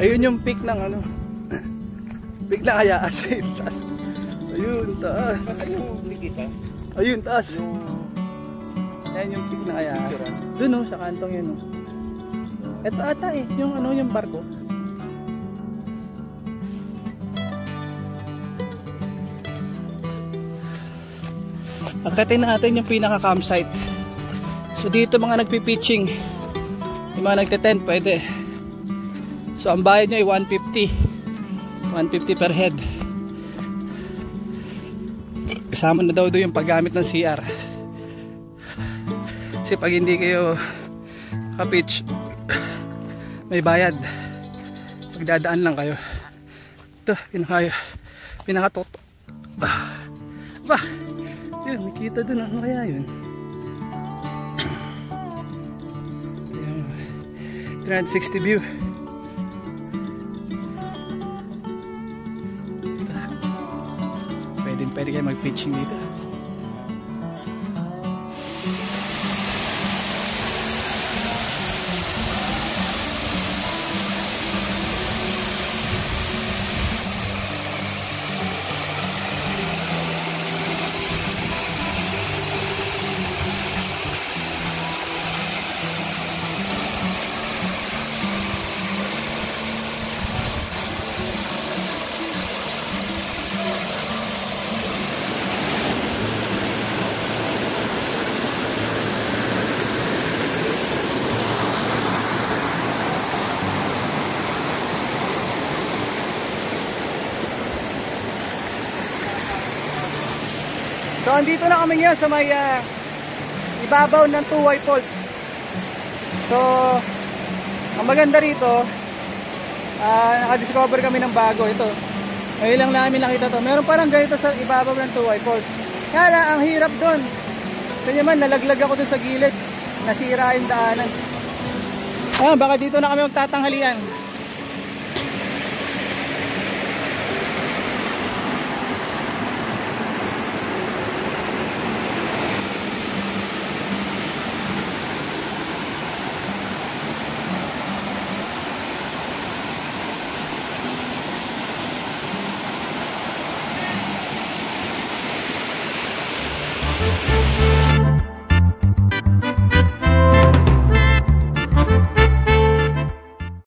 Ayun yung peak ng ano. Peak na kaya asin. Taas. Ayun, taas. Saan yung nakikita? Ayun, taas. Yan yung peak na kaya. Doon oh, sa kantong yun oh. Ito ata eh, yung ano, yung barko. Akitin natin yung pinaka campsite. So dito mga nagpi-pitching, yung mga nagte-tent pwede. So ang bayad nyo ay 150 per head. Kasama na daw yung paggamit ng CR. Kasi pag hindi kayo ka-pitch, may bayad. Pagdadaan lang kayo. Ito, pinaka-toto. Ba, yun, nakita dun. Ano kaya yun? 360 view. Pwede kayo mag-pitching dito. So andito na kami ngayon sa may ibabaw ng Tuway Falls. So ang maganda rito, nakadiscover kami ng bago. Ito, ngayon lang namin nakita to. Meron parang ganito sa ibabaw ng Tuway Falls. Kaya lang, ang hirap doon. Kanya man, nalaglag ako doon sa gilid. Nasira yung daanan. Baka dito na kami magtatanghalian.